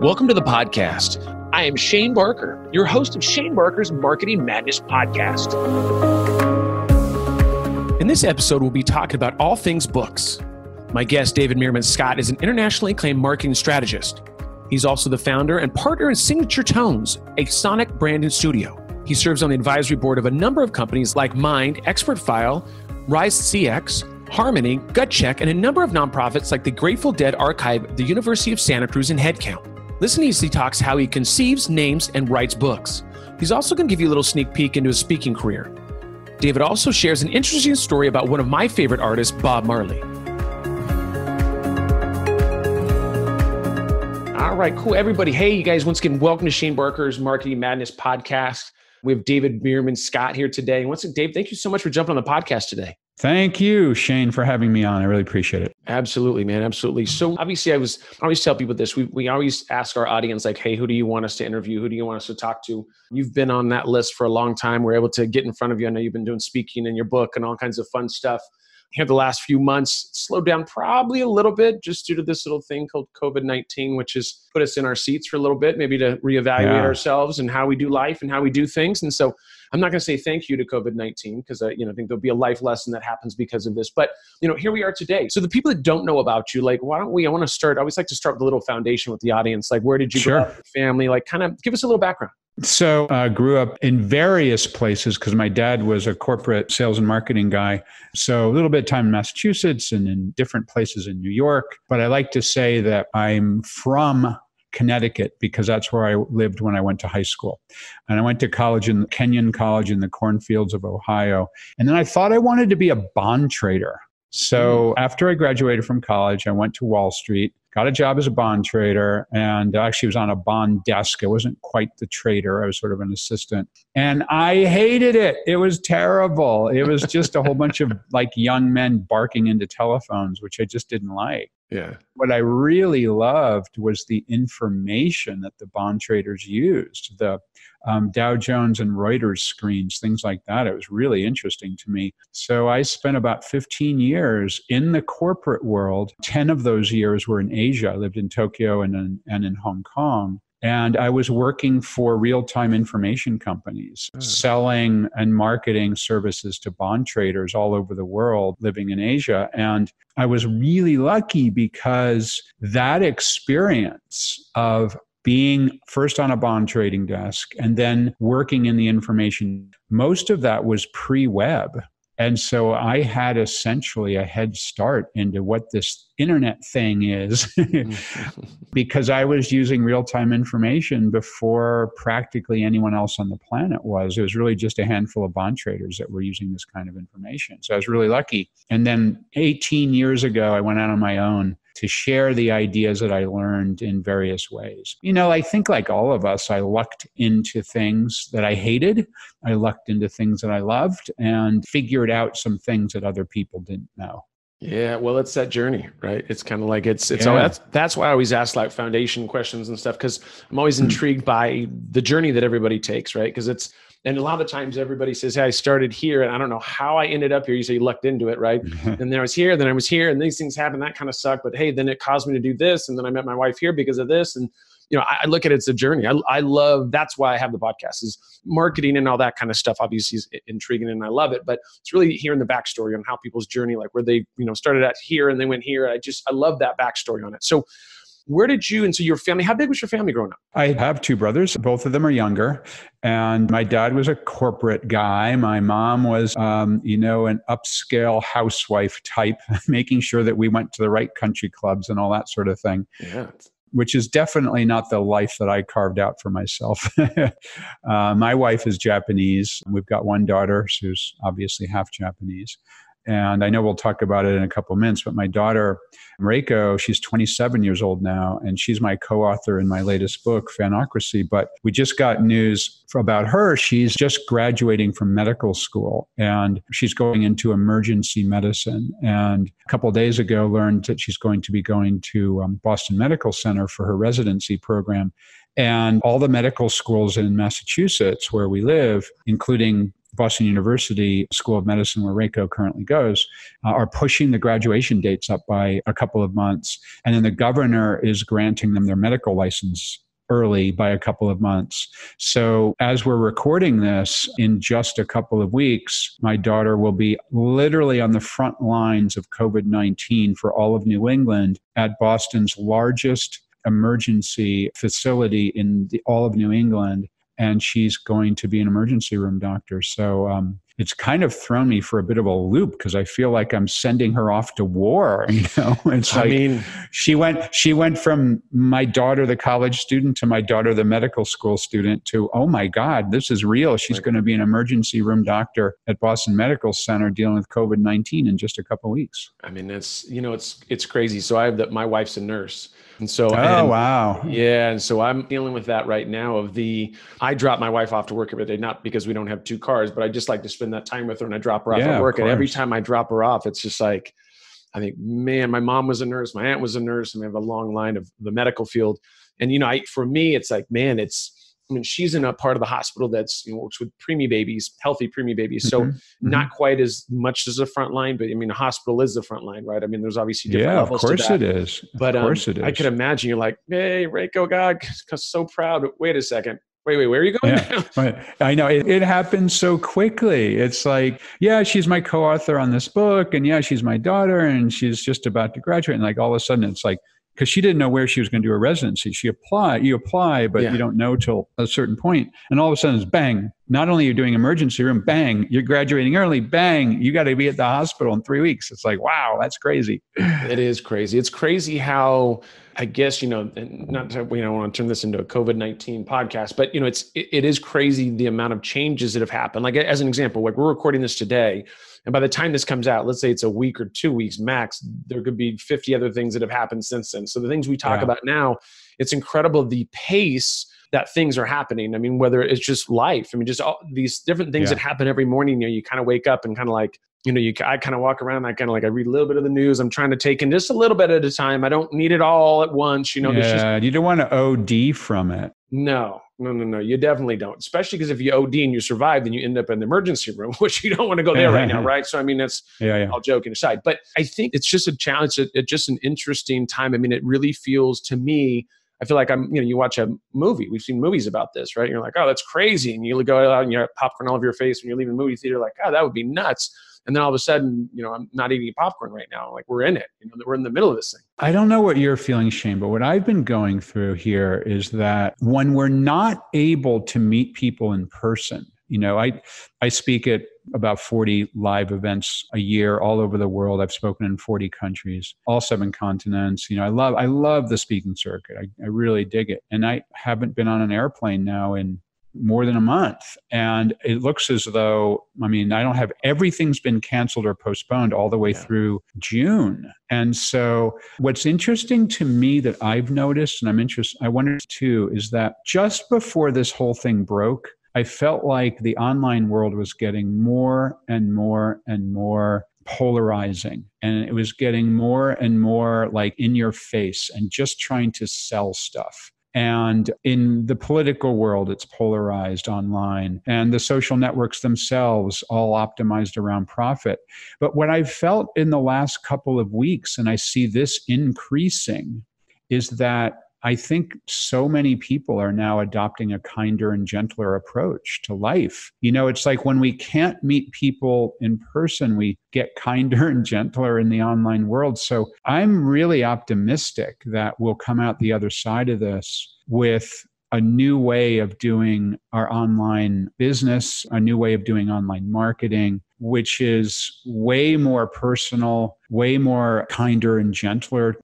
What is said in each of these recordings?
Welcome to the podcast. I am Shane Barker, your host of Shane Barker's Marketing Madness podcast. In this episode, we'll be talking about all things books. My guest, David Meerman Scott, is an internationally acclaimed marketing strategist. He's also the founder and partner in Signature Tones, a sonic branding studio. He serves on the advisory board of a number of companies like Mynd, Expertfile, RISEcx, Harmony, GutCheck, and a number of nonprofits like the Grateful Dead Archive, the University of Santa Cruz, and HeadCount. Listen as he talks how he conceives, names, and writes books. He's also going to give you a little sneak peek into his speaking career. David also shares an interesting story about one of my favorite artists, Bob Marley. All right, cool. Everybody, hey, you guys, once again, welcome to Shane Barker's Marketing Madness podcast. We have David Meerman Scott here today. And once again, Dave, thank you so much for jumping on the podcast today. Thank you, Shane, for having me on. I really appreciate it. Absolutely, man. Absolutely. So obviously, I always tell people this. We always ask our audience, like, hey, who do you want us to interview? Who do you want us to talk to? You've been on that list for a long time. We're able to get in front of you. I know you've been doing speaking in your book and all kinds of fun stuff. Here the last few months, slowed down probably a little bit just due to this little thing called COVID-19, which has put us in our seats for a little bit, maybe to reevaluate ourselves and how we do life and how we do things. And so I'm not going to say thank you to COVID-19 because I think there'll be a life lesson that happens because of this. But here we are today. So the people that don't know about you, like, why don't we? I always like to start with a little foundation with the audience. Like, where did you grow up? Your family? Like, kind of give us a little background. So I grew up in various places because my dad was a corporate sales and marketing guy. So a little bit of time in Massachusetts and in different places in New York. But I like to say that I'm from Connecticut because that's where I lived when I went to high school. And I went to college in Kenyon College in the cornfields of Ohio. And then I thought I wanted to be a bond trader. So after I graduated from college, I went to Wall Street, got a job as a bond trader, and actually was on a bond desk. I wasn't quite the trader. I was sort of an assistant. And I hated it. It was terrible. It was just a whole bunch of like young men barking into telephones, which I just didn't like. Yeah. What I really loved was the information that the bond traders used, the Dow Jones and Reuters screens, things like that. It was really interesting to me. So I spent about 15 years in the corporate world. 10 of those years were in Asia. I lived in Tokyo and in Hong Kong. And I was working for real-time information companies, selling and marketing services to bond traders all over the world living in Asia. And I was really lucky because that experience of being first on a bond trading desk and then working in the information, most of that was pre-web. And so I had essentially a head start into what this internet thing is because I was using real-time information before practically anyone else on the planet was. It was really just a handful of bond traders that were using this kind of information. So I was really lucky. And then 18 years ago, I went out on my own to share the ideas that I learned in various ways. I think like all of us, I lucked into things that I hated. I lucked into things that I loved and figured out some things that other people didn't know. Yeah, well, it's that journey, right? It's kind of like that's why I always ask like foundation questions and stuff, because I'm always intrigued by the journey that everybody takes, right? Because and a lot of times everybody says, hey, I started here and I don't know how I ended up here. You say you lucked into it, right? And then I was here and these things happened. That kind of sucked. But hey, then it caused me to do this. And then I met my wife here because of this. And, I look at it as a journey. I love, that's why I have the podcast, is marketing and all that kind of stuff obviously is intriguing and I love it. But it's really hearing the backstory on how people's journey, like where they, started at here and they went here. I love that backstory on it. So so your family, how big was your family growing up? I have two brothers. Both of them are younger. And my dad was a corporate guy. My mom was, an upscale housewife type, making sure that we went to the right country clubs and all that sort of thing. Yeah. Which is definitely not the life that I carved out for myself. My wife is Japanese. We've got one daughter who's obviously half Japanese. And I know we'll talk about it in a couple of minutes, but my daughter, Reiko, she's 27 years old now, and she's my co-author in my latest book, Fanocracy. But we just got news about her. She's just graduating from medical school, and she's going into emergency medicine. And a couple of days ago, learned that she's going to be going to Boston Medical Center for her residency program. And all the medical schools in Massachusetts where we live, including Boston University School of Medicine, where Reiko currently goes, are pushing the graduation dates up by a couple of months. And then the governor is granting them their medical license early by a couple of months. So as we're recording this, in just a couple of weeks, my daughter will be literally on the front lines of COVID-19 for all of New England at Boston's largest emergency facility in all of New England. And she's going to be an emergency room doctor. So it's kind of thrown me for a bit of a loop because I feel like I'm sending her off to war. It's like she went from my daughter, the college student, to my daughter, the medical school student, to, oh my God, this is real. She's going to be an emergency room doctor at Boston Medical Center dealing with COVID-19 in just a couple of weeks. I mean, it's crazy. So my wife's a nurse. And so, wow. Yeah. And so I'm dealing with that right now I drop my wife off to work every day, not because we don't have two cars, but I just like to spend that time with her and I drop her off at work. And every time I drop her off, it's just like, I think, man, my mom was a nurse, my aunt was a nurse, and we have a long line of the medical field. And, for me, it's like, man, she's in a part of the hospital that's, works with preemie babies, healthy preemie babies. So not quite as much as the front line, but a hospital is the front line, right? There's obviously different levels to that. Of course it is. But I could imagine you're like, hey, Reiko, God, so proud. Wait a second. Wait, where are you going now? Right. I know it happens so quickly. It's like, yeah, she's my co-author on this book, and yeah, she's my daughter, and she's just about to graduate. And like all of a sudden it's like, because she didn't know where she was going to do a residency. You apply, but you don't know till a certain point. And all of a sudden it's bang. Not only are you doing emergency room, bang, you're graduating early, bang, you got to be at the hospital in 3 weeks. It's like, wow, that's crazy. It is crazy. It's crazy how, I guess, not to, we don't want to turn this into a COVID-19 podcast, but it is crazy the amount of changes that have happened. Like as an example, like we're recording this today, and by the time this comes out, let's say it's a week or 2 weeks max, there could be 50 other things that have happened since then. So the things we talk about now, it's incredible the pace that things are happening. Whether it's just life, just all these different things that happen every morning. You kind of wake up and kind of like, I kind of walk around, I read a little bit of the news. I'm trying to take in just a little bit at a time. I don't need it all at once. You don't want to OD from it. No. You definitely don't. Especially because if you OD and you survive, then you end up in the emergency room, which you don't want to go there right now, right? So, that's all joking aside. But I think it's just a challenge. It's just an interesting time. It really feels to me, I feel like you watch a movie. We've seen movies about this, right? You're like, oh, that's crazy. And you go out and you have popcorn all over your face when you're leaving the movie theater, like, oh, that would be nuts. And then all of a sudden, I'm not eating popcorn right now. Like we're in it, we're in the middle of this thing. I don't know what you're feeling, Shane, but what I've been going through here is that when we're not able to meet people in person, I speak at about 40 live events a year all over the world. I've spoken in 40 countries, all 7 continents. I love the speaking circuit. I really dig it. And I haven't been on an airplane now in more than a month. And it looks as though, I don't have, everything's been canceled or postponed all the way through June. And so what's interesting to me that I've noticed, and I wonder too, is that just before this whole thing broke, I felt like the online world was getting more and more and more polarizing. And it was getting more and more like in your face and just trying to sell stuff. And in the political world, it's polarized online, and the social networks themselves all optimized around profit. But what I've felt in the last couple of weeks, and I see this increasing, is that I think so many people are now adopting a kinder and gentler approach to life. It's like when we can't meet people in person, we get kinder and gentler in the online world. So I'm really optimistic that we'll come out the other side of this with a new way of doing our online business, a new way of doing online marketing, which is way more personal, way more kinder and gentler,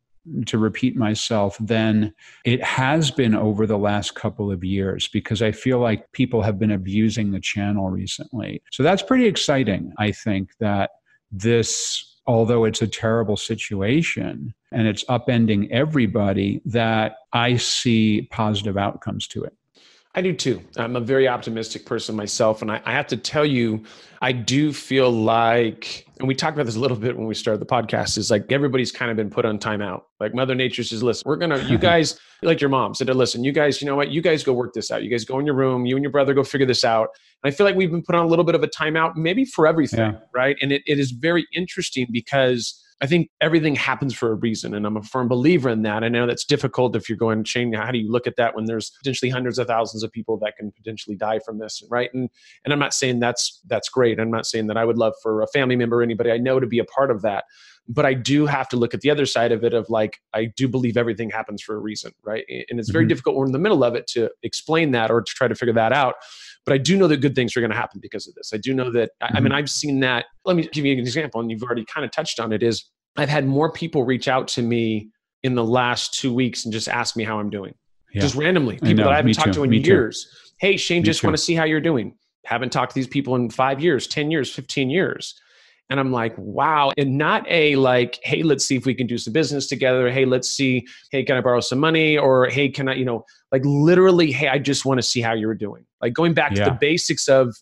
to repeat myself, than it has been over the last couple of years, because I feel like people have been abusing the channel recently. So that's pretty exciting. I think that this, although it's a terrible situation and it's upending everybody, that I see positive outcomes to it. I do too. I'm a very optimistic person myself. And I have to tell you, I do feel like, and we talked about this a little bit when we started the podcast, is like everybody's kind of been put on timeout. Like Mother Nature says, listen, you guys, like your mom said, listen, you guys, you know what? You guys go work this out. You guys go in your room, you and your brother go figure this out. And I feel like we've been put on a little bit of a timeout, maybe for everything, right? And it is very interesting because I think everything happens for a reason. And I'm a firm believer in that. I know that's difficult if you're going to change. How do you look at that when there's potentially hundreds of thousands of people that can potentially die from this, right? And I'm not saying that's great. I'm not saying that I would love for a family member or anybody I know to be a part of that. But I do have to look at the other side of it of like, I do believe everything happens for a reason, right? And it's very difficult when we're in the middle of it to explain that or to try to figure that out. But I do know that good things are going to happen because of this. I do know that, I mean, I've seen that. Let me give you an example, and you've already kind of touched on it, is I've had more people reach out to me in the last 2 weeks and just ask me how I'm doing. Just randomly. People that I haven't talked to in years. Hey, Shane, just want to see how you're doing. Haven't talked to these people in 5 years, 10 years, 15 years. And I'm like, wow. And not a like, hey, let's see if we can do some business together. Hey, let's see, hey, can I borrow some money? Or hey, can I, like literally, hey, I just want to see how you're doing. Like going back to the basics of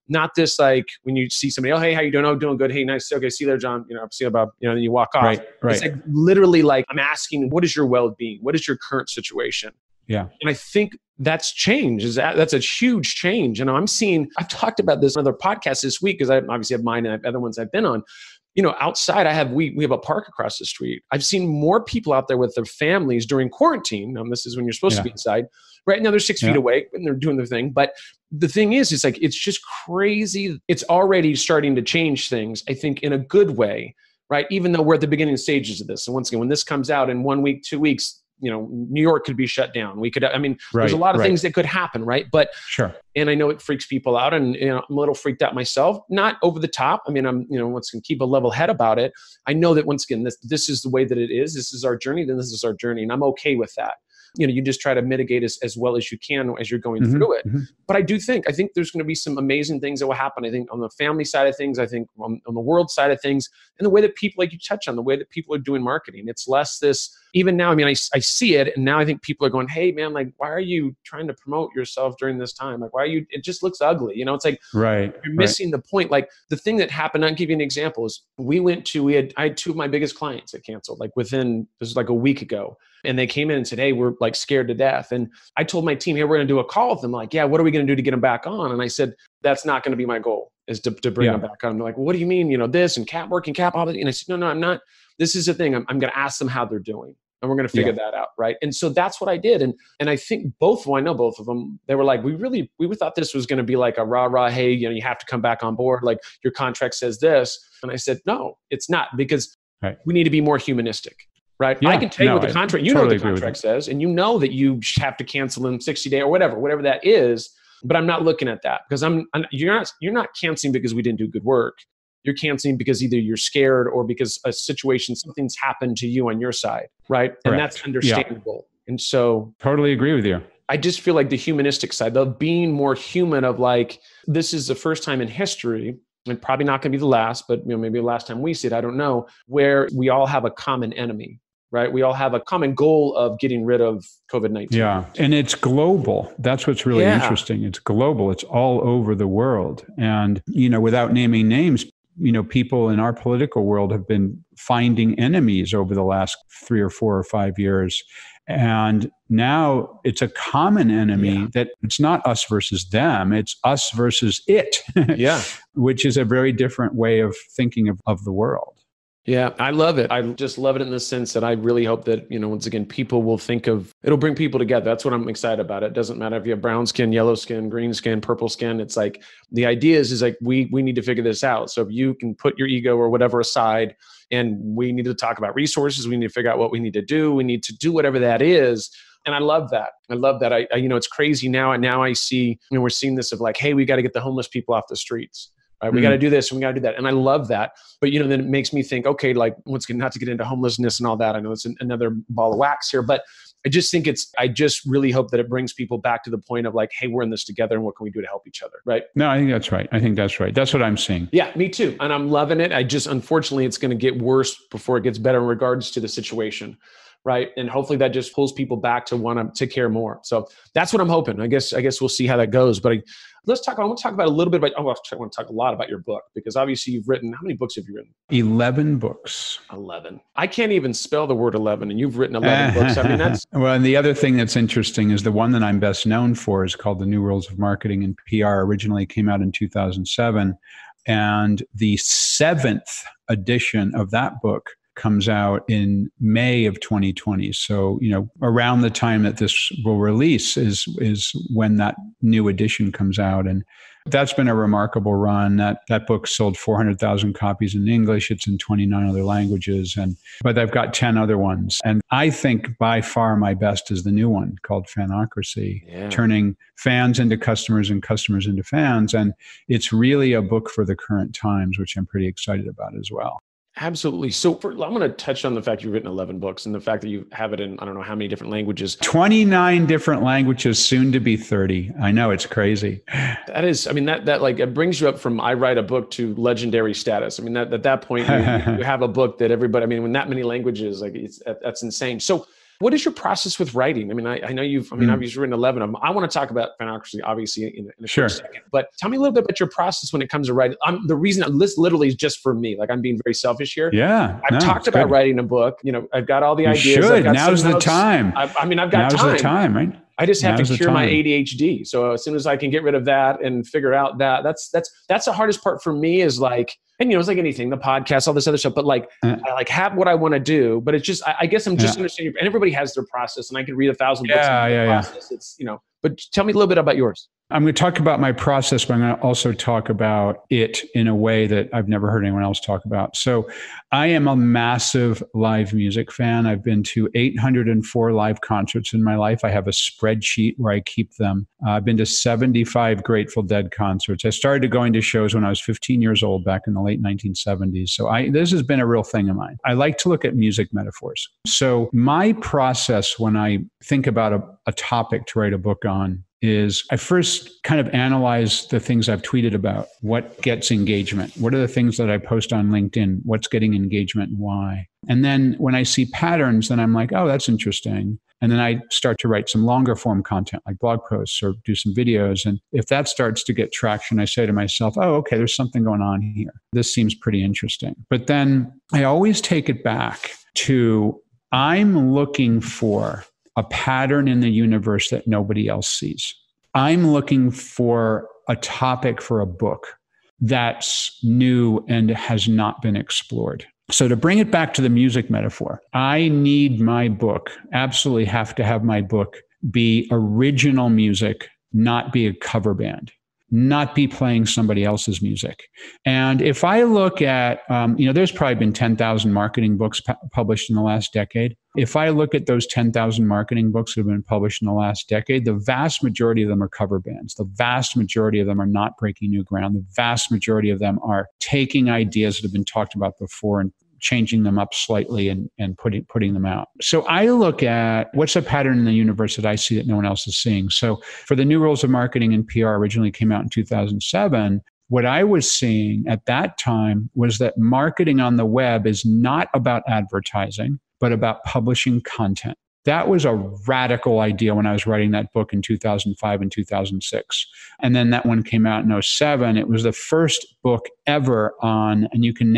not this, like when you see somebody, oh, hey, how you doing? Oh, doing good. Hey, nice. Okay, see you there, John. See you about, then you walk off. Right. It's like literally like I'm asking, what is your well-being? What is your current situation? Yeah. And I think that's change. That's a huge change. And I've talked about this on other podcasts this week because I obviously have mine and I have other ones I've been on. Outside we have a park across the street. I've seen more people out there with their families during quarantine. This is when you're supposed to be inside. Right now they're 6 feet away and they're doing their thing. But the thing is, it's like, it's just crazy. It's already starting to change things, I think, in a good way, right? Even though we're at the beginning stages of this. And once again, when this comes out in 1 week, 2 weeks, New York could be shut down. There's a lot of things that could happen, right? But and I know it freaks people out, and I'm a little freaked out myself. Not over the top. I'm once again, keep a level head about it. I know that once again, this is the way that it is. This is our journey. Then this is our journey, and I'm okay with that. You just try to mitigate as well as you can as you're going through it. But I think there's going to be some amazing things that will happen. I think on the family side of things, I think on the world side of things, and the way that people, like you touch on, the way that people are doing marketing. It's less this, even now, I see it. And now I think people are going, hey man, like, why are you trying to promote yourself during this time? Like, it just looks ugly. It's like, you're missing the point. Like the thing that happened, I'll give you an example, is I had two of my biggest clients that canceled, like this was like a week ago. And they came in and said, hey, we're like scared to death. And I told my team, hey, we're going to do a call with them. Like, yeah, what are we going to do to get them back on? And I said, that's not going to be my goal, is to bring them back on. And they're like, well, what do you mean? This and working cap, all that. And I said, no, I'm not. This is the thing. I'm going to ask them how they're doing. And we're going to figure that out. Right. And so that's what I did. And I think I know both of them, they were like, we thought this was going to be like a rah, hey, you have to come back on board. Like your contract says this. And I said, no, it's not, because we need to be more humanistic. Right. Yeah, I can tell you what the contract, know what the contract says, and that you have to cancel in 60 days or whatever that is. But I'm not looking at that, because you're not canceling because we didn't do good work. You're canceling because either you're scared or because something's happened to you on your side. Right. Correct. And that's understandable. Yeah. And so totally agree with you. I just feel like the humanistic side, the being more human of like, this is the first time in history, and probably not going to be the last, but maybe the last time we see it, I don't know, where we all have a common enemy. Right? We all have a common goal of getting rid of COVID-19. Yeah. And it's global. That's what's really interesting. It's global. It's all over the world. And, without naming names, people in our political world have been finding enemies over the last 3 or 4 or 5 years. And now it's a common enemy that it's not us versus them, it's us versus it. Which is a very different way of thinking of the world. Yeah, I love it. I just love it in the sense that I really hope that, once again, people will it'll bring people together. That's what I'm excited about. It doesn't matter if you have brown skin, yellow skin, green skin, purple skin. It's like, the idea is like, we need to figure this out. So if you can put your ego or whatever aside, and we need to talk about resources, we need to figure out what we need to do. We need to do whatever that is. And I love that. I it's crazy now. And now I see, we're seeing this of like, hey, we got to get the homeless people off the streets. Right, we got to do this and we got to do that. And I love that. But, then it makes me think, okay, like, once again, not to get into homelessness and all that. I know it's another ball of wax here, but I just think I just really hope that it brings people back to the point of like, hey, we're in this together, and what can we do to help each other? Right. No, I think that's right. That's what I'm seeing. Yeah, me too. And I'm loving it. Unfortunately, it's going to get worse before it gets better in regards to the situation. right? And hopefully that just pulls people back to want to care more. So that's what I'm hoping. I guess we'll see how that goes. But I want to talk about a little bit about, I want to talk a lot about your book, because obviously you've written, how many books have you written? 11 books. 11. I can't even spell the word 11, and you've written 11 books. I mean, that's... Well, and the other thing that's interesting is the one that I'm best known for is called The New Rules of Marketing and PR. Originally came out in 2007. And the 7th edition of that book comes out in May of 2020. So, around the time that this will release is when that new edition comes out. And that's been a remarkable run. That book sold 400,000 copies in English. It's in 29 other languages. But I've got 10 other ones. And I think by far my best is the new one called Fanocracy, turning fans into customers and customers into fans. And it's really a book for the current times, which I'm pretty excited about as well. Absolutely. So I'm going to touch on the fact you've written 11 books and the fact that you have it in, I don't know how many different languages. 29 different languages, soon to be 30. I know, it's crazy. That is, I mean, that like, it brings you up from I write a book to legendary status. I mean, at that point, you have a book that everybody, I mean, when that many languages, like that's insane. So what is your process with writing? I mean, I know obviously written 11 of them. I want to talk about Fanocracy, obviously, in a short second. But tell me a little bit about your process when it comes to writing. The reason this literally is just for me. Like, I'm being very selfish here. Yeah. I've talked about writing a book. I've got all the ideas. Now's the time. I've got time. Now's the time, right? I just have to cure my ADHD. So as soon as I can get rid of that and figure out that's the hardest part for me is like, and it's like anything, the podcast, all this other stuff, but like, I like have what I want to do, but it's just, I guess I'm just understanding, and everybody has their process, and I could read 1,000 books. Process. It's, but tell me a little bit about yours. I'm going to talk about my process, but I'm going to also talk about it in a way that I've never heard anyone else talk about. So I am a massive live music fan. I've been to 804 live concerts in my life. I have a spreadsheet where I keep them. I've been to 75 Grateful Dead concerts. I started going to shows when I was 15 years old back in the late 1970s. So this has been a real thing of mine. I like to look at music metaphors. So my process when I think about a topic to write a book on is I first kind of analyze the things I've tweeted about. What gets engagement? What are the things that I post on LinkedIn? What's getting engagement and why? And then when I see patterns, then I'm like, oh, that's interesting. And then I start to write some longer form content like blog posts or do some videos. And if that starts to get traction, I say to myself, oh, okay, there's something going on here. This seems pretty interesting. But then I always take it back to I'm looking for a pattern in the universe that nobody else sees. I'm looking for a topic for a book that's new and has not been explored. So to bring it back to the music metaphor, I need my book, absolutely have to have my book be original music, not be a cover band, not be playing somebody else's music. And if I look at, there's probably been 10,000 marketing books published in the last decade. If I look at those 10,000 marketing books that have been published in the last decade, the vast majority of them are cover bands. The vast majority of them are not breaking new ground. The vast majority of them are taking ideas that have been talked about before and changing them up slightly and putting them out. So I look at what's a pattern in the universe that I see that no one else is seeing. So for the New Rules of Marketing and PR originally came out in 2007, what I was seeing at that time was that marketing on the web is not about advertising, but about publishing content. That was a radical idea when I was writing that book in 2005 and 2006. And then that one came out in 2007. It was the first book ever on, and you can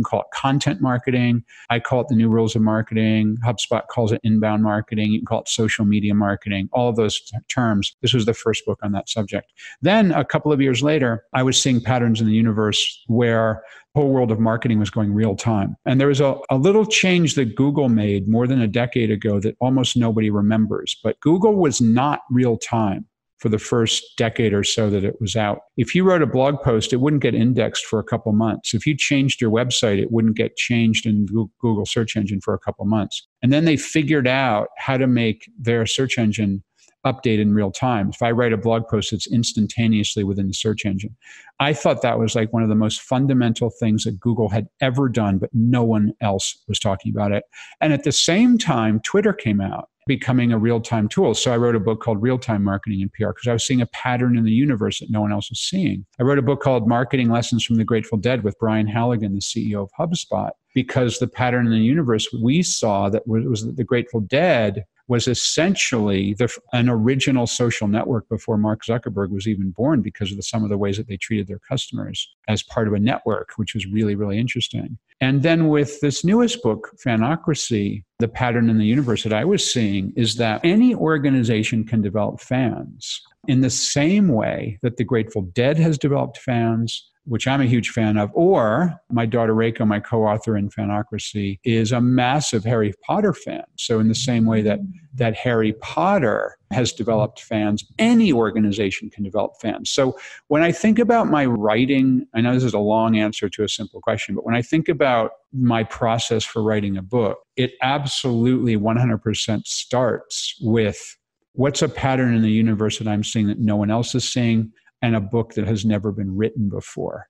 call it content marketing. I call it the New Rules of Marketing. HubSpot calls it inbound marketing. You can call it social media marketing, all of those terms. This was the first book on that subject. Then a couple of years later, I was seeing patterns in the universe where whole world of marketing was going real time. And there was a little change that Google made more than a decade ago that almost nobody remembers. But Google was not real time for the first decade or so that it was out. If you wrote a blog post, it wouldn't get indexed for a couple months. If you changed your website, it wouldn't get changed in Google search engine for a couple months. And then they figured out how to make their search engine update in real time. If I write a blog post, it's instantaneously within the search engine. I thought that was like one of the most fundamental things that Google had ever done, but no one else was talking about it. And at the same time, Twitter came out, becoming a real-time tool. So I wrote a book called Real-Time Marketing in PR because I was seeing a pattern in the universe that no one else was seeing. I wrote a book called Marketing Lessons from the Grateful Dead with Brian Halligan, the CEO of HubSpot, because the pattern in the universe we saw that was that the Grateful Dead was essentially an original social network before Mark Zuckerberg was even born because of some of the ways that they treated their customers as part of a network, which was really, really interesting. And then with this newest book, Fanocracy, the pattern in the universe that I was seeing is that any organization can develop fans in the same way that the Grateful Dead has developed fans, which I'm a huge fan of, or my daughter Reiko, my co-author in Fanocracy, is a massive Harry Potter fan. So in the same way that Harry Potter has developed fans, any organization can develop fans. So when I think about my writing, I know this is a long answer to a simple question, but when I think about my process for writing a book, it absolutely 100% starts with what's a pattern in the universe that I'm seeing that no one else is seeing, and a book that has never been written before.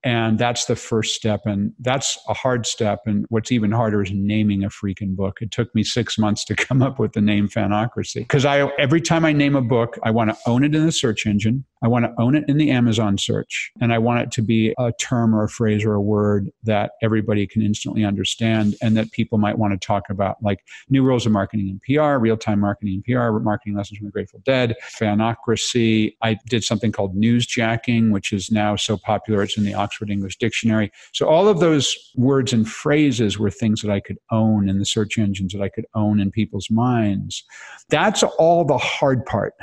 And that's the first step. And that's a hard step. And what's even harder is naming a freaking book. It took me 6 months to come up with the name Fanocracy. Because every time I name a book, I want to own it in the search engine. I want to own it in the Amazon search. And I want it to be a term or a phrase or a word that everybody can instantly understand and that people might want to talk about, like New Rules of Marketing in PR, Real-Time Marketing in PR, Marketing Lessons from the Grateful Dead, Fanocracy. I did something called newsjacking, which is now so popular it's in the Oxford English Dictionary. So all of those words and phrases were things that I could own in the search engines, that I could own in people's minds. That's all the hard part.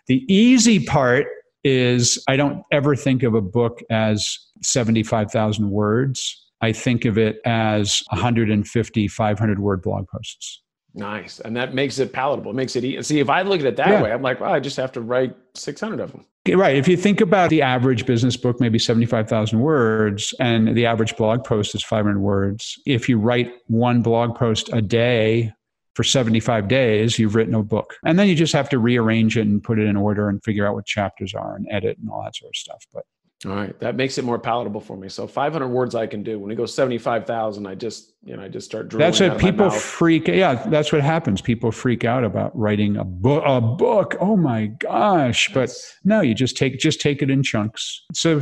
The easy part is I don't ever think of a book as 75,000 words. I think of it as 150, 500 word blog posts. Nice. And that makes it palatable. It makes it easy. See, if I look at it that way, I'm like, well, I just have to write 600 of them. Right. If you think about the average business book, maybe 75,000 words, and the average blog post is 500 words. If you write one blog post a day for 75 days, you've written a book. And then you just have to rearrange it and put it in order and figure out what chapters are and edit and all that sort of stuff. But all right. That makes it more palatable for me. So 500 words I can do. When we go 75,000, I just start drooling. That's what people freak. Yeah, that's what happens. People freak out about writing a book. Oh my gosh. But no, you just take it in chunks. So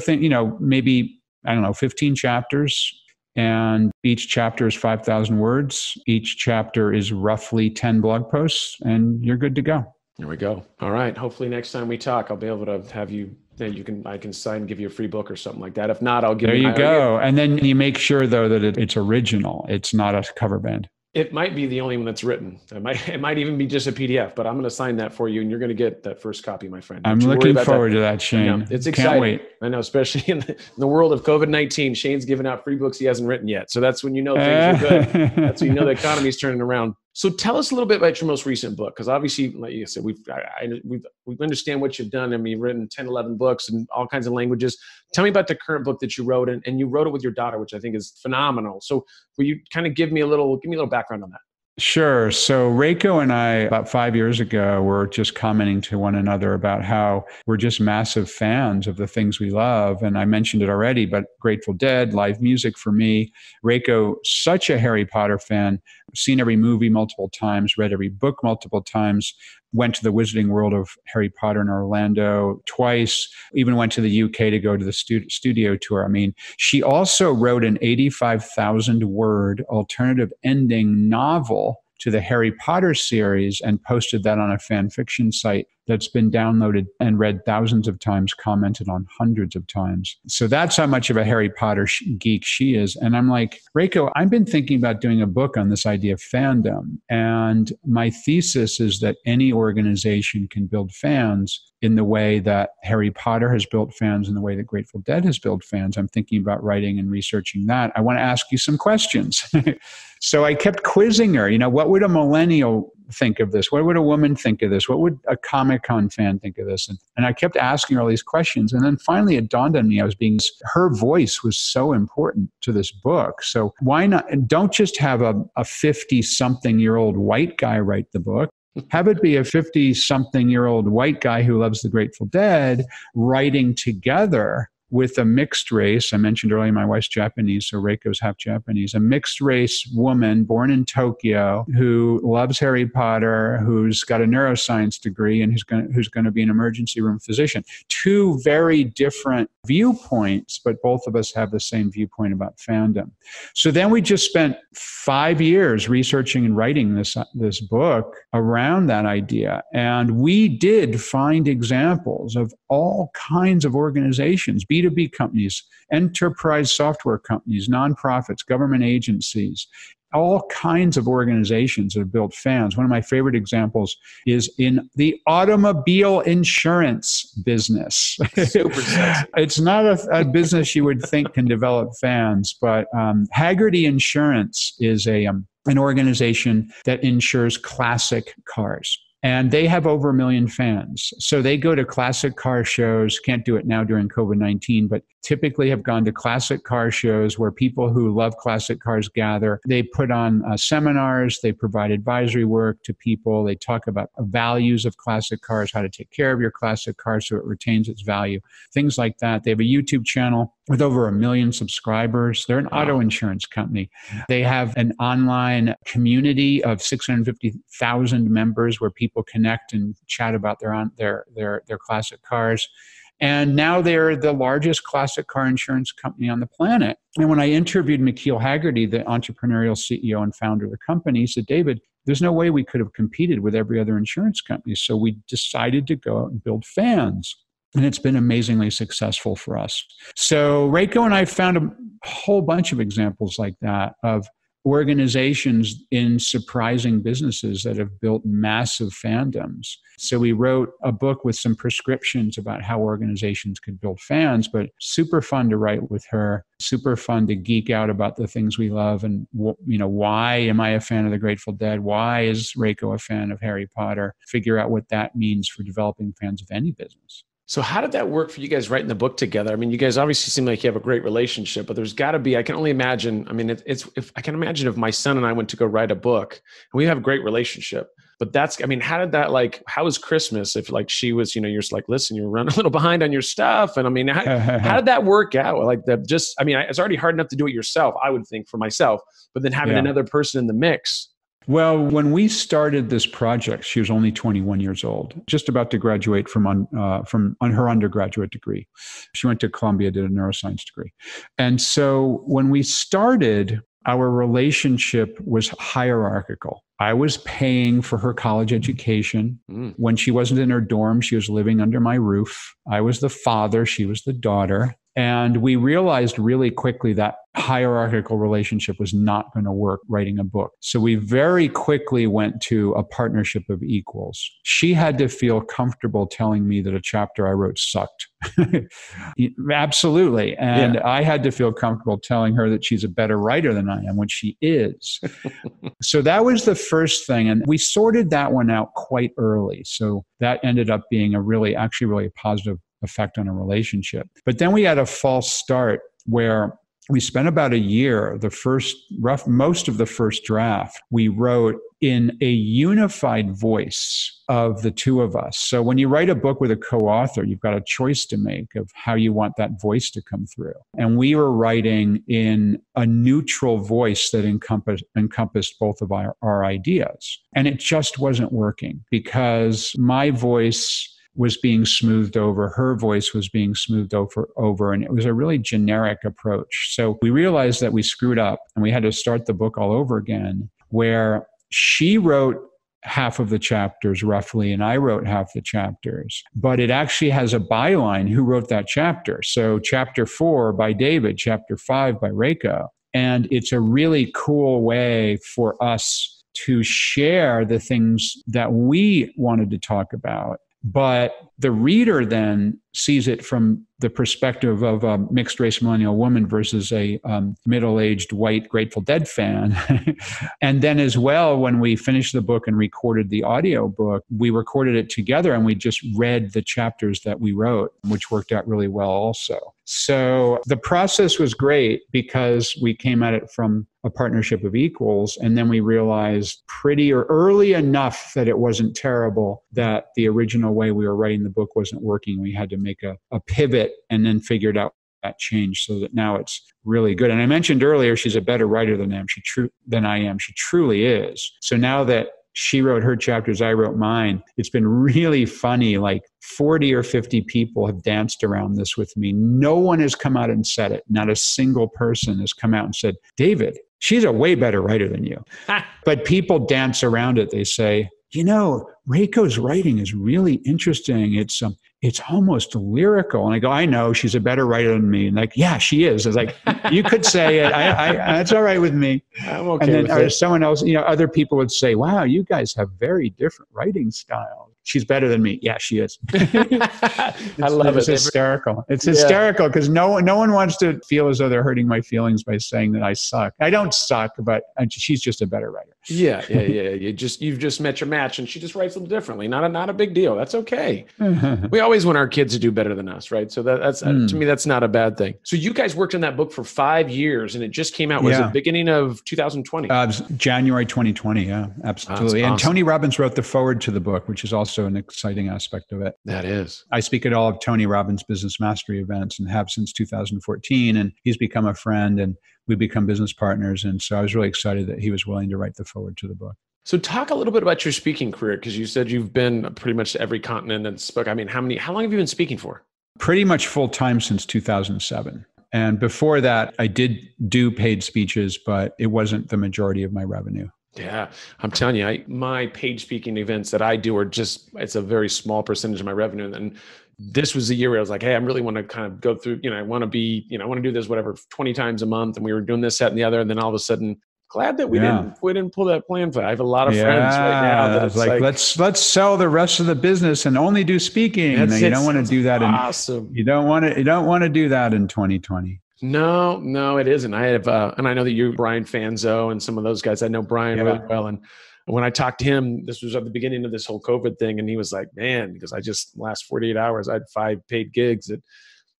maybe, 15 chapters. And each chapter is 5,000 words. Each chapter is roughly 10 blog posts, and you're good to go. There we go. All right. Hopefully next time we talk, I'll be able to have you. I can sign and give you a free book or something like that. If not, I'll give you. There you go. And then you make sure though that it's original. It's not a cover band. It might be the only one that's written. It might even be just a PDF, but I'm going to sign that for you, and you're going to get that first copy, my friend. I'm looking forward to that, Shane. It's exciting. Can't wait. I know, especially in the world of COVID-19. Shane's giving out free books he hasn't written yet. So that's when you know things are good. That's when you know the economy's turning around. So tell us a little bit about your most recent book, because obviously, like you said, we understand what you've done. I mean, you've written 10, 11 books in all kinds of languages. Tell me about the current book that you wrote, and you wrote it with your daughter, which I think is phenomenal. So will you kind of give me a little background on that? Sure. So Reiko and I, about 5 years ago, were just commenting to one another about how we're just massive fans of the things we love. And I mentioned it already, but Grateful Dead, live music for me. Reiko, such a Harry Potter fan, seen every movie multiple times, read every book multiple times, went to the Wizarding World of Harry Potter in Orlando twice, even went to the UK to go to the studio tour. I mean, she also wrote an 85,000 word alternative ending novel to the Harry Potter series and posted that on a fan fiction site that's been downloaded and read thousands of times, commented on hundreds of times. So that's how much of a Harry Potter geek she is. And I'm like, Reiko, I've been thinking about doing a book on this idea of fandom. And my thesis is that any organization can build fans in the way that Harry Potter has built fans, in the way that Grateful Dead has built fans. I'm thinking about writing and researching that. I want to ask you some questions. So I kept quizzing her, what would a millennial think of this? What would a woman think of this? What would a Comic-Con fan think of this? And I kept asking her all these questions. And then finally it dawned on me, her voice was so important to this book. So why not? Don't just have a 50-something-year-old white guy write the book. Have it be a 50-something-year-old white guy who loves the Grateful Dead writing together with a mixed race. I mentioned earlier my wife's Japanese, so Reiko's half Japanese. A mixed race woman born in Tokyo who loves Harry Potter, who's got a neuroscience degree, and who's going to be an emergency room physician. Two very different viewpoints, but both of us have the same viewpoint about fandom. So then we just spent 5 years researching and writing this book around that idea. And we did find examples of all kinds of organizations, B2B companies, enterprise software companies, nonprofits, government agencies, all kinds of organizations that have built fans. One of my favorite examples is in the automobile insurance business. Super sexy. It's not a business you would think can develop fans, but Hagerty Insurance is an organization that insures classic cars. And they have over 1 million fans. So they go to classic car shows, can't do it now during COVID-19, but typically have gone to classic car shows where people who love classic cars gather. They put on seminars, they provide advisory work to people. They talk about values of classic cars, how to take care of your classic car so it retains its value, things like that. They have a YouTube channel with over 1 million subscribers. They're an auto insurance company. They have an online community of 650,000 members where people connect and chat about their classic cars. And now they're the largest classic car insurance company on the planet. And when I interviewed McKeel Hagerty, the entrepreneurial CEO and founder of the company, he said, David, there's no way we could have competed with every other insurance company. So we decided to go out and build fans. And it's been amazingly successful for us. So Reiko and I found a whole bunch of examples like that of organizations in surprising businesses that have built massive fandoms. So we wrote a book with some prescriptions about how organizations could build fans, but super fun to write with her, super fun to geek out about the things we love. And, why am I a fan of the Grateful Dead? Why is Reiko a fan of Harry Potter? Figure out what that means for developing fans of any business. So how did that work for you guys writing the book together? I mean, you guys obviously seem like you have a great relationship, but there's got to be, I can only imagine, I mean, if I can imagine if my son and I went to go write a book and we have a great relationship, but that's, I mean, how did that, how was Christmas if she was, you're just like, listen, you're running a little behind on your stuff. And I mean, how did that work out? It's already hard enough to do it yourself, I would think for myself, but then having another person in the mix. Well, when we started this project, she was only 21 years old, just about to graduate from her undergraduate degree. She went to Columbia, did a neuroscience degree. And so when we started, our relationship was hierarchical. I was paying for her college education. When she wasn't in her dorm, she was living under my roof. I was the father, she was the daughter. And we realized really quickly that hierarchical relationship was not going to work writing a book. So we very quickly went to a partnership of equals. She had to feel comfortable telling me that a chapter I wrote sucked. Absolutely. And I had to feel comfortable telling her that she's a better writer than I am, when she is. So that was the first thing. And we sorted that one out quite early. So that ended up being a really positive effect on a relationship. But then we had a false start where we spent about a year, most of the first draft, we wrote in a unified voice of the two of us. So when you write a book with a co-author, you've got a choice to make of how you want that voice to come through. And we were writing in a neutral voice that encompassed both of our ideas. And it just wasn't working because my voice was being smoothed over, her voice was being smoothed over, and it was a really generic approach. So we realized that we screwed up and we had to start the book all over again, where she wrote half of the chapters roughly, and I wrote half the chapters. But it actually has a byline, who wrote that chapter. So chapter 4 by David, chapter 5 by Reiko. And it's a really cool way for us to share the things that we wanted to talk about. But the reader then sees it from the perspective of a mixed race millennial woman versus a middle-aged white Grateful Dead fan. And then as well, when we finished the book and recorded the audio book, we recorded it together and we just read the chapters that we wrote, which worked out really well also. So the process was great because we came at it from a partnership of equals. And then we realized pretty or early enough that it wasn't terrible, that the original way we were writing the book wasn't working. We had to make a pivot and then figured out that change so that now it's really good. And I mentioned earlier, she's a better writer than I am. She truly is. So now that she wrote her chapters, I wrote mine, it's been really funny. Like 40 or 50 people have danced around this with me. No one has come out and said it. Not a single person has come out and said, David, she's a way better writer than you. But people dance around it. They say, Reiko's writing is really interesting. It's almost lyrical. And I go, I know, she's a better writer than me. And like, yeah, she is. It's like, you could say it. It's all right with me. I'm okay and then with or it. someone else, other people would say, wow, you guys have very different writing styles. She's better than me. Yeah, she is. I love it. It's hysterical. It's hysterical because no one wants to feel as though they're hurting my feelings by saying that I suck. I don't suck, but she's just a better writer. Yeah. You've just met your match, and she just writes a little differently. Not a big deal. That's okay. We always want our kids to do better than us, right? So that's to me, that's not a bad thing. So you guys worked on that book for 5 years, and it just came out. Was it beginning of 2020? It was January 2020. Yeah, absolutely. Awesome. And Tony Robbins wrote the foreword to the book, which is also an exciting aspect of it. That is. I speak at all of Tony Robbins' business mastery events and have since 2014, and he's become a friend and we've become business partners. And so I was really excited that he was willing to write the foreword to the book. So talk a little bit about your speaking career, because you said you've been pretty much to every continent and spoke. I mean, how long have you been speaking for? Pretty much full time since 2007. And before that, I did do paid speeches, but it wasn't the majority of my revenue. Yeah, I'm telling you, my paid speaking events that I do are it's a very small percentage of my revenue. And this was the year where I was like, hey, I really want to kind of go through, I want to do this, whatever, 20 times a month. And we were doing this, that, and the other. And then all of a sudden, glad that we didn't pull that plan. I have a lot of friends right now that it's like let's sell the rest of the business and only do speaking. You don't want to do that. Awesome. You don't want to do that in 2020. No, it isn't. I have, and I know that you're Brian Fanzo and some of those guys. I know Brian really well. And when I talked to him, this was at the beginning of this whole COVID thing. And he was like, man, because I just last 48 hours, I had 5 paid gigs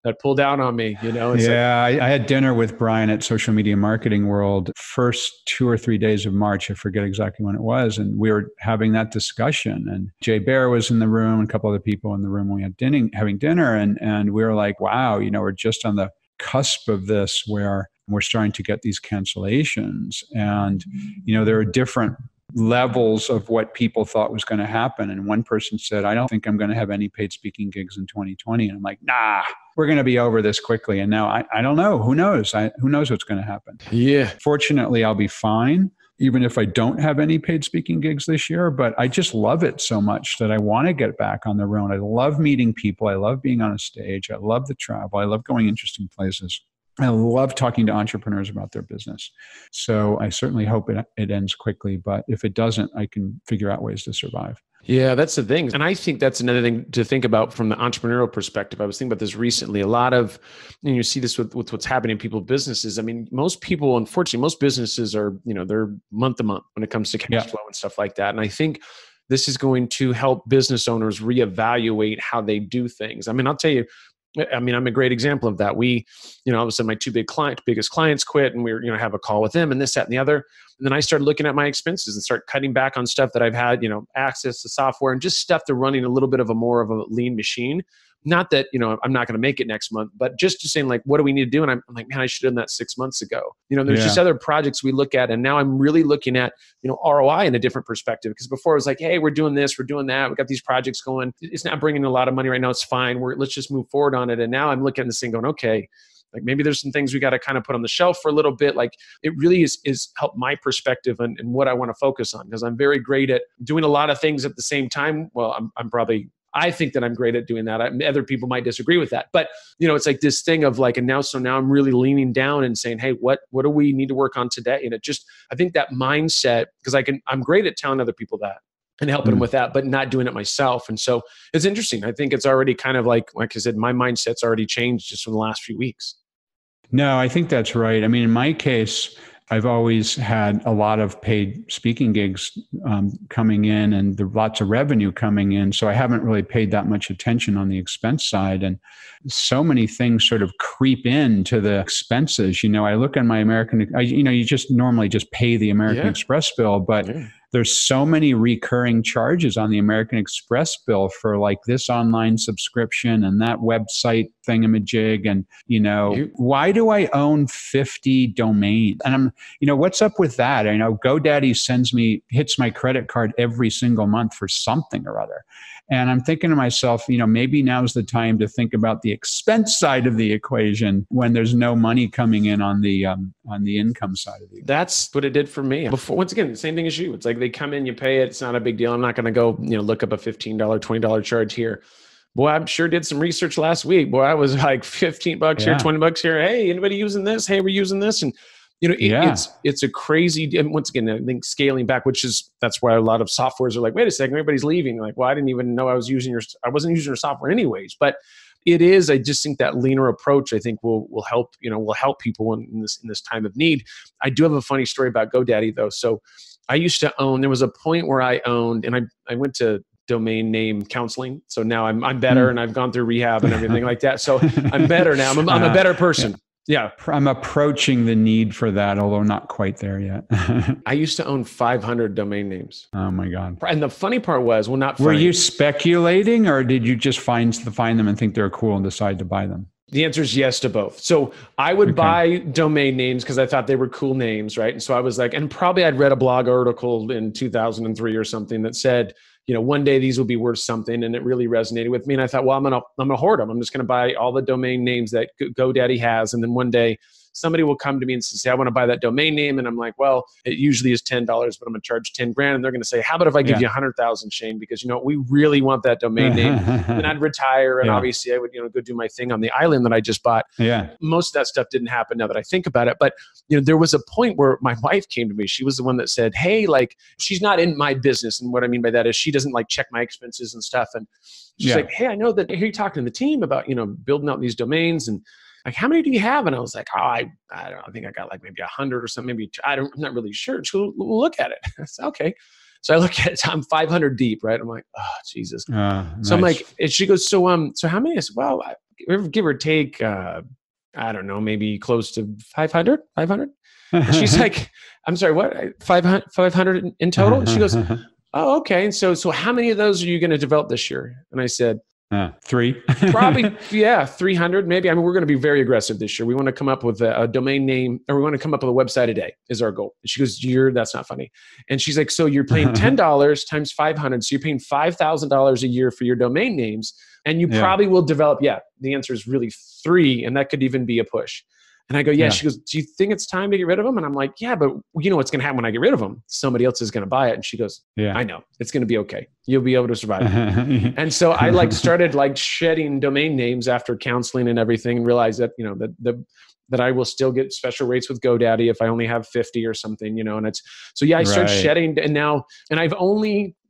that pulled down on me, I had dinner with Brian at Social Media Marketing World first 2 or 3 days of March. I forget exactly when it was. And we were having that discussion, and Jay Baer was in the room, and a couple other people in the room. We had having dinner, and we were like, wow, we're just on the cusp of this where we're starting to get these cancellations. And, there are different levels of what people thought was going to happen. And one person said, I don't think I'm going to have any paid speaking gigs in 2020. And I'm like, nah, we're going to be over this quickly. And now I don't know. Who knows? Who knows what's going to happen? Yeah. Fortunately, I'll be fine, even if I don't have any paid speaking gigs this year. But I just love it so much that I want to get back on the road. I love meeting people. I love being on a stage. I love the travel. I love going interesting places. I love talking to entrepreneurs about their business. So I certainly hope it ends quickly. But if it doesn't, I can figure out ways to survive. Yeah, that's the thing. And I think that's another thing to think about from the entrepreneurial perspective. I was thinking about this recently. A lot of, you see this with what's happening in people's businesses. I mean, most people, unfortunately, most businesses are, they're month to month when it comes to cash flow and stuff like that. And I think this is going to help business owners reevaluate how they do things. I mean, I'll tell you, I'm a great example of that. We, all of a sudden my 2 biggest clients quit, and we were, have a call with them and this, that, and the other. And then I started looking at my expenses and start cutting back on stuff that I've had, access to software and just stuff to running a little bit of a more of a lean machine. Not that, I'm not going to make it next month, but just saying like, what do we need to do? And I'm like, man, I should have done that 6 months ago. There's just other projects we look at. And now I'm really looking at, ROI in a different perspective. Because before it was like, hey, we're doing this, we're doing that. We got these projects going. It's not bringing a lot of money right now. It's fine. Let's just move forward on it. And now I'm looking at this thing going, okay, like maybe there's some things we got to kind of put on the shelf for a little bit. Like it really is helped my perspective and what I want to focus on, because I'm very great at doing a lot of things at the same time. Well, I think that I'm great at doing that. Other people might disagree with that, but it's like this thing of like, now I'm really leaning down and saying, hey, what do we need to work on today? And I think that mindset, because I'm great at telling other people that. and helping them with that, but not doing it myself. And so it's interesting. I think it's already kind of like I said, my mindset's already changed just from the last few weeks. No, I think that's right. I mean, in my case, I've always had a lot of paid speaking gigs coming in and lots of revenue coming in. So I haven't really paid that much attention on the expense side. And so many things sort of creep into the expenses. I look at my you just normally just pay the American Express bill, but there's so many recurring charges on the American Express bill for like this online subscription and that website thingamajig. And, why do I own 50 domains? And what's up with that? I know GoDaddy hits my credit card every single month for something or other. And I'm thinking to myself, maybe now's the time to think about the expense side of the equation when there's no money coming in on the income side of the equation. That's what it did for me. Before, once again, same thing as you. It's like they come in, you pay it. It's not a big deal. I'm not going to go, look up a $15, $20 charge here. Boy, I sure did some research last week. Boy, I was like $15 here, $20 here. Hey, anybody using this? Hey, we're using this. And it's a crazy, and once again, I think scaling back, that's why a lot of softwares are like, wait a second, everybody's leaving. Like, well, I didn't even know I wasn't using your software anyways. But it is, I just think that leaner approach, I think will help, will help people in this time of need. I do have a funny story about GoDaddy though. So I used to own, there was a point where I owned, and I went to domain name counseling. So now I'm better and I've gone through rehab and everything like that. So I'm better now. I'm a better person. Yeah. I'm approaching the need for that, although not quite there yet. I used to own 500 domain names. Oh my God. And the funny part was, not funny. Were you speculating or did you just find them and think they're cool and decide to buy them? The answer is yes to both. So I would buy domain names because I thought they were cool names, right? And so I was like, and probably I'd read a blog article in 2003 or something that said, one day these will be worth something, and it really resonated with me. And I thought, well, I'm gonna hoard them. I'm just gonna buy all the domain names that GoDaddy has, and then one day somebody will come to me and say, I want to buy that domain name. And I'm like, well, it usually is $10, but I'm going to charge 10 grand. And they're going to say, how about if I give you 100,000, Shane? Because, we really want that domain name. And I'd retire. And obviously I would, go do my thing on the island that I just bought. Yeah. Most of that stuff didn't happen now that I think about it. But, there was a point where my wife came to me. She was the one that said, hey, like, she's not in my business. And what I mean by that is she doesn't like check my expenses and stuff. And she's like, hey, I know that you're talking to the team about, building out these domains, and like, how many do you have? And I was like, I don't know. I think I got like maybe 100 or something. Maybe I'm not really sure. She goes, we'll look at it. I said, okay. So I look at it. I'm 500 deep, right? I'm like, oh, Jesus. Nice. So I'm like, and she goes, so how many? I said, well, give or take, I don't know, maybe close to 500. And she's like, I'm sorry, what? 500 in total? And she goes, oh, okay. And so how many of those are you going to develop this year? And I said, 3. Probably, 300 maybe. I mean, we're going to be very aggressive this year. We want to come up with a domain name, or we want to come up with a website a day is our goal. And she goes, that's not funny. And she's like, so you're paying $10 times 500. So you're paying $5,000 a year for your domain names. And you probably will develop. Yeah. The answer is really 3. And that could even be a push. And I go, yeah. She goes, do you think it's time to get rid of them? And I'm like, yeah, but you know what's going to happen when I get rid of them? Somebody else is going to buy it. And she goes, yeah, I know. It's going to be okay. You'll be able to survive. And so I started shedding domain names after counseling and everything, and realized that, that I will still get special rates with GoDaddy if I only have 50 or something, and I started shedding, and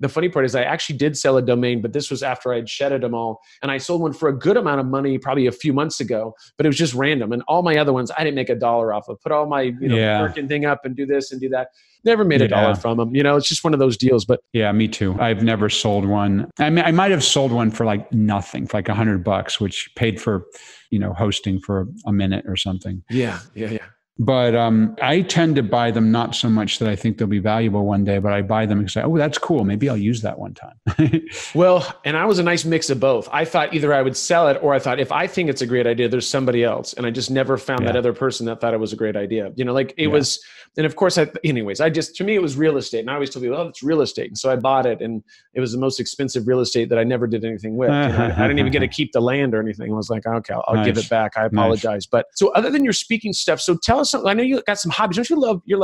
the funny part is I actually did sell a domain, but this was after I'd shedded them all. And I sold one for a good amount of money probably a few months ago, but it was just random. And all my other ones, I didn't make $1 off of. Put all my, working thing up and do this and do that. Never made $1 from them. It's just one of those deals. But yeah, me too. I've never sold one. I mean, I might have sold one for like nothing, for like $100, which paid for, hosting for a minute or something. Yeah. But I tend to buy them not so much that I think they'll be valuable one day, but I buy them and say, oh, that's cool. Maybe I'll use that one time. Well, and I was a nice mix of both. I thought either I would sell it, or I thought if I think it's a great idea, there's somebody else. And I just never found that other person that thought it was a great idea. It was, and of course, to me, it was real estate. And I always tell people, oh, it's real estate. And so I bought it, and it was the most expensive real estate that I never did anything with. I didn't even get to keep the land or anything. I was like, okay, I'll give it back. I apologize. Nice. But so other than your speaking stuff, so tell us something. I know you got some hobbies. Don't you love, you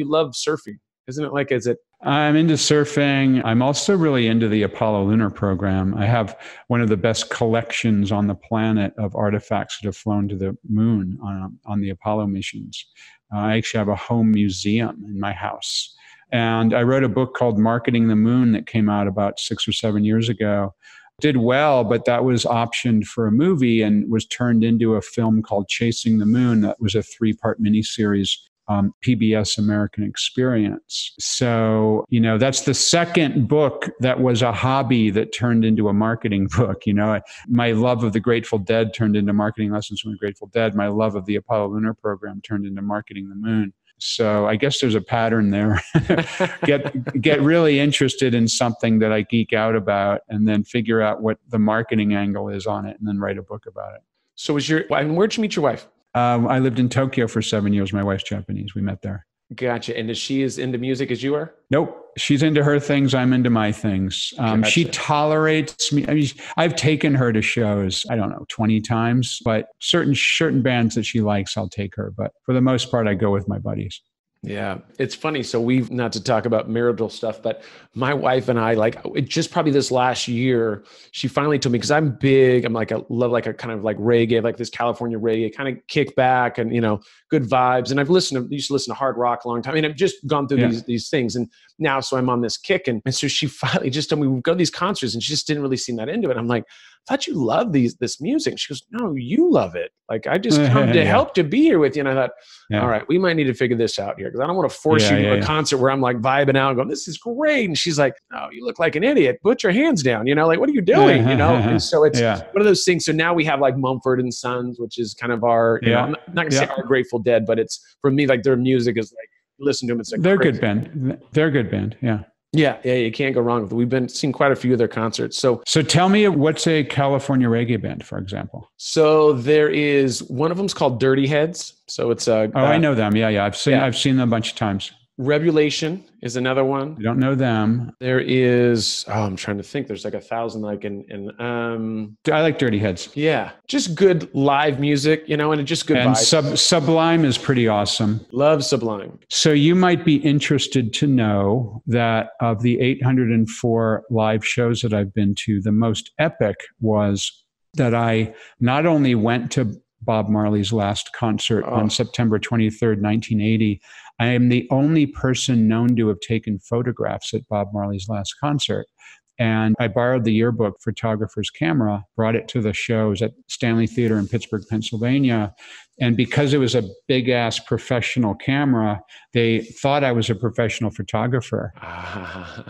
love surfing? Isn't it I'm into surfing. I'm also really into the Apollo lunar program. I have one of the best collections on the planet of artifacts that have flown to the moon on the Apollo missions. I actually have a home museum in my house And I wrote a book called Marketing the Moon that came out about 6 or 7 years ago. Did well, but that was optioned for a movie and was turned into a film called Chasing the Moon. That was a 3-part miniseries, PBS American Experience. So, that's the second book that was a hobby that turned into a marketing book. My love of the Grateful Dead turned into Marketing Lessons from the Grateful Dead. My love of the Apollo Lunar Program turned into Marketing the Moon. So I guess there's a pattern there. Get really interested in something that I geek out about, and then figure out what the marketing angle is on it, and then write a book about it. So where'd you meet your wife? I lived in Tokyo for 7 years. My wife's Japanese. We met there. Gotcha. And is she as into music as you are? Nope. She's into her things. I'm into my things. Gotcha. She tolerates me. I mean, I've taken her to shows, 20 times, but certain bands that she likes, I'll take her. But for the most part, I go with my buddies. Yeah. It's funny. So we've, not to talk about marital stuff, but my wife and I, just probably this last year, she finally told me, because I'm like, I love like a kind of like reggae, like this California reggae, kind of kick back and, good vibes. And used to listen to hard rock a long time. I mean, I've just gone through these things. And now, so I'm on this kick. And so she finally just told me, we go to these concerts, and she just didn't really seem that into it. I'm like, I thought you loved this music. She goes, no, you love it. Like, I just come to help to be here with you. And I thought, all right, we might need to figure this out here, because I don't want to force you to a concert where I'm like vibing out and going, this is great. And she's like, oh, you look like an idiot. Put your hands down. Like, what are you doing? And so it's one of those things. So now we have like Mumford and Sons, which is kind of our, I'm not going to say our Grateful Dead, but it's, for me, like their music is like, listen to them. It's like they're good band. They're a good band. Yeah. Yeah, you can't go wrong with it. We've seeing quite a few of their concerts. So tell me, what's a California reggae band, for example? So there is one of them's called Dirty Heads. So it's I know them. Yeah. I've seen them a bunch of times. Revelation is another one. I don't know them. There is, I'm trying to think. There's like 1,000, I like Dirty Heads. Yeah. Just good live music, and just good vibes. And Sublime is pretty awesome. Love Sublime. So you might be interested to know that of the 804 live shows that I've been to, the most epic was that I not only went to Bob Marley's last concert on September 23rd, 1980. I am the only person known to have taken photographs at Bob Marley's last concert. And I borrowed the yearbook photographer's camera, brought it to the shows at Stanley Theater in Pittsburgh, Pennsylvania. And because it was a big-ass professional camera, they thought I was a professional photographer.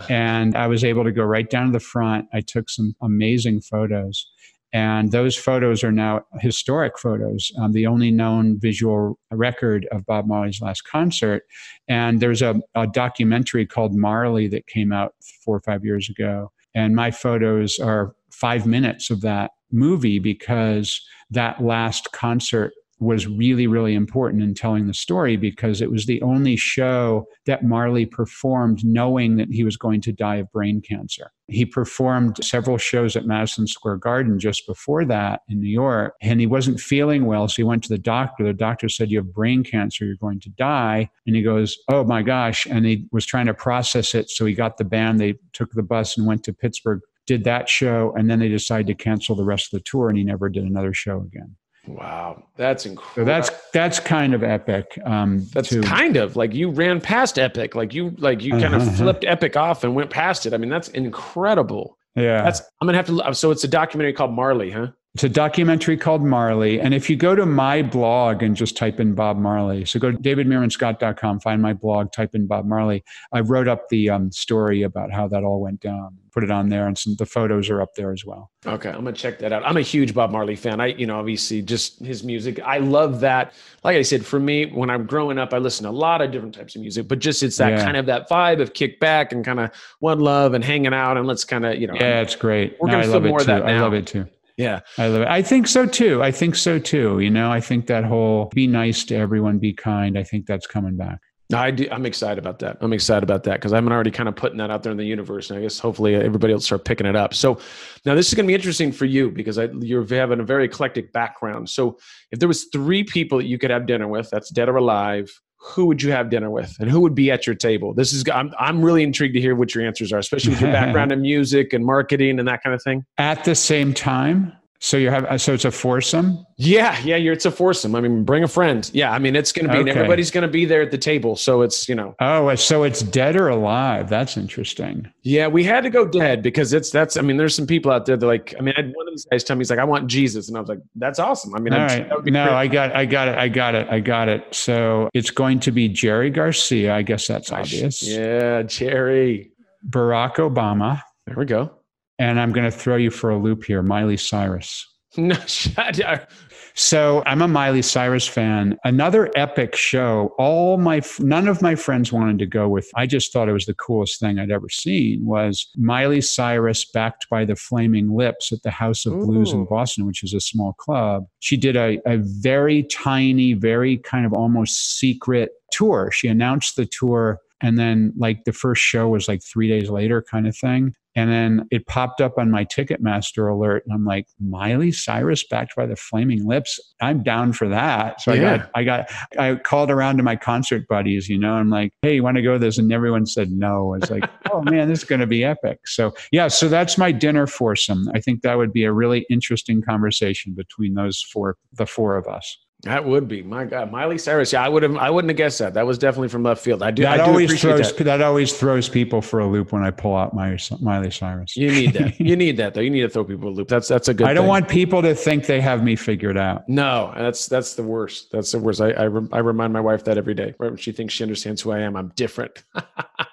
And I was able to go right down to the front. I took some amazing photos. And those photos are now historic photos, the only known visual record of Bob Marley's last concert. And there's a documentary called Marley that came out 4 or 5 years ago. And my photos are 5 minutes of that movie, because that last concert was really, really important in telling the story, because it was the only show that Marley performed knowing that he was going to die of brain cancer. He performed several shows at Madison Square Garden just before that in New York, and he wasn't feeling well, so he went to the doctor. The doctor said, you have brain cancer, you're going to die. And he goes, oh my gosh. And he was trying to process it, so he got the band, they took the bus and went to Pittsburgh, did that show, and then they decided to cancel the rest of the tour, and he never did another show again. Wow, that's incredible. So that's kind of epic. Kind of like you ran past epic, like you kind of flipped epic off and went past it. I mean, that's incredible. Yeah, I'm gonna have to. So it's a documentary called Marley, huh? It's a documentary called Marley. And if you go to my blog and just type in Bob Marley, so go to davidmeermanscott.com, find my blog, type in Bob Marley. I wrote up the story about how that all went down, put it on there, and the photos are up there as well. Okay, I'm going to check that out. I'm a huge Bob Marley fan. Obviously just his music. I love that. Like I said, for me, when I'm growing up, I listen to a lot of different types of music, but just it's that kind of that vibe of kick back and kind of one love and hanging out, and let's kind of, Yeah, it's great. We're going to feel more of that now. I love it too. Yeah. I love it. I think so too. I think that whole be nice to everyone, be kind. I think that's coming back. I'm excited about that. Because I'm already kind of putting that out there in the universe. And I guess hopefully everybody will start picking it up. So now this is going to be interesting for you, because you're having a very eclectic background. So if there was 3 people that you could have dinner with, that's dead or alive, who would you have dinner with, and who would be at your table? I'm really intrigued to hear what your answers are, especially with your background in music and marketing and that kind of thing. At the same time? So so it's a foursome? Yeah, it's a foursome. I mean, bring a friend. Yeah, I mean, it's going to be, everybody's going to be there at the table. So it's, Oh, so it's dead or alive. That's interesting. Yeah, we had to go dead because there's some people out there that like, one of these guys told me, he's like, I want Jesus. And I was like, that's awesome. I mean, all right. No, I got it. So it's going to be Jerry Garcia. I guess that's obvious. Yeah, Jerry. Barack Obama. There we go. And I'm going to throw you for a loop here. Miley Cyrus. No, So I'm a Miley Cyrus fan. Another epic show. None of my friends wanted to go with. I just thought it was the coolest thing I'd ever seen. Was Miley Cyrus backed by the Flaming Lips at the House of Blues in Boston, which is a small club. She did a very tiny, very kind of almost secret tour. She announced the tour, and then like the first show was like 3 days later, kind of thing. And then it popped up on my Ticketmaster alert, and I'm like, Miley Cyrus backed by the Flaming Lips. I'm down for that. So I called around to my concert buddies, I'm like, hey, you want to go to this? And everyone said no. I was like, oh man, this is going to be epic. So so that's my dinner foursome. I think that would be a really interesting conversation between the four of us. That would be, my God, Miley Cyrus. Yeah, I wouldn't have guessed that. That was definitely from left field. That always throws people for a loop when I pull out Miley Cyrus. You need that. You need that though. You need to throw people for a loop. That's a good. I don't want people to think they have me figured out. No, that's the worst. That's the worst. I remind my wife that every day. Right when she thinks she understands who I am, I'm different.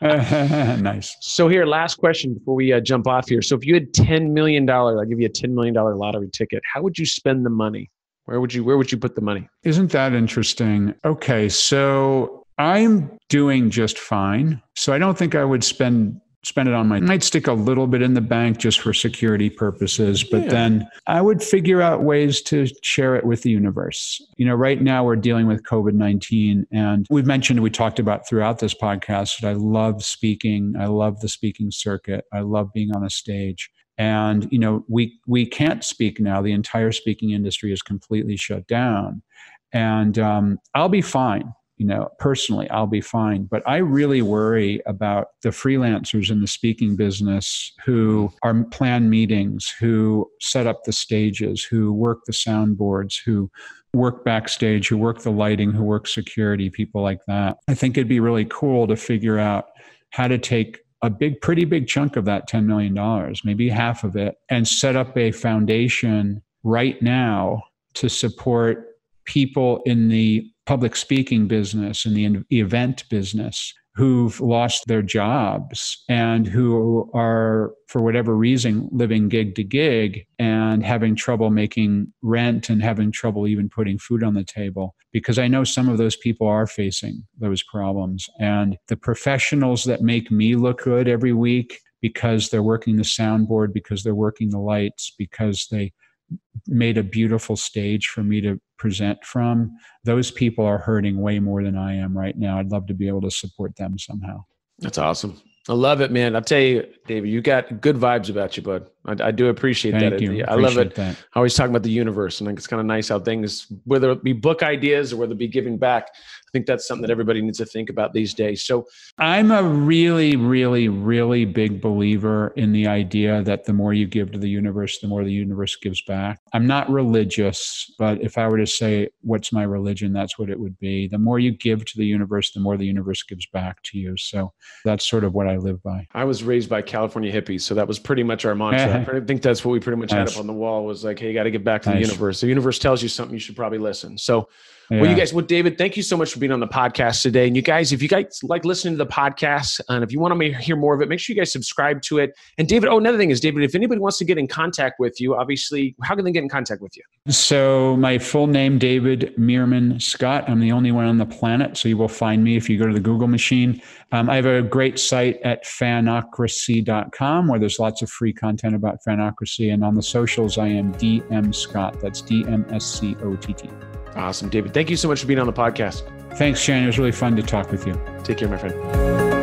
Nice. So here, last question before we jump off here. So if you had $10 million, I'll give you a $10 million lottery ticket. How would you spend the money? Where would you put the money? Isn't that interesting? Okay, so I'm doing just fine. So I don't think I would spend it on I might stick a little bit in the bank just for security purposes, but then I would figure out ways to share it with the universe. Right now we're dealing with COVID-19, and we talked about throughout this podcast that I love speaking. I love the speaking circuit. I love being on a stage. And, we can't speak now. The entire speaking industry is completely shut down. And I'll be fine. Personally, I'll be fine. But I really worry about the freelancers in the speaking business who plan meetings, who set up the stages, who work the soundboards, who work backstage, who work the lighting, who work security, people like that. I think it'd be really cool to figure out how to take a pretty big chunk of that $10 million, maybe half of it, and set up a foundation right now to support people in the public speaking business and the event business who've lost their jobs and who are, for whatever reason, living gig to gig and having trouble making rent and having trouble even putting food on the table. Because I know some of those people are facing those problems. And the professionals that make me look good every week because they're working the soundboard, because they're working the lights, because they made a beautiful stage for me to present from, those people are hurting way more than I am right now. I'd love to be able to support them somehow. That's awesome. I love it, man. I'll tell you, David, you got good vibes about you, bud. I do appreciate that. Thank you. I love it. I always talk about the universe, and it's kind of nice how things, whether it be book ideas or whether it be giving back, I think that's something that everybody needs to think about these days. So I'm a really, really, really big believer in the idea that the more you give to the universe, the more the universe gives back. I'm not religious, but if I were to say what's my religion, that's what it would be. The more you give to the universe, the more the universe gives back to you. So that's sort of what I live by. I was raised by California hippies, so that was pretty much our mantra. I think that's what we pretty much had up on the wall was like, hey, you got to give back to the universe. The universe tells you something, you should probably listen. So David, thank you so much for being on the podcast today. And you guys, if you guys like listening to the podcast and if you want to hear more of it, make sure you guys subscribe to it. And David, another thing is, David, if anybody wants to get in contact with you, obviously, how can they get in contact with you? So my full name, David Meerman Scott. I'm the only one on the planet. So you will find me if you go to the Google machine. I have a great site at fanocracy.com where there's lots of free content about fanocracy. And on the socials, I am DM Scott. That's DMSCOTT. Awesome, David. Thank you so much for being on the podcast. Thanks, Shane. It was really fun to talk with you. Take care, my friend.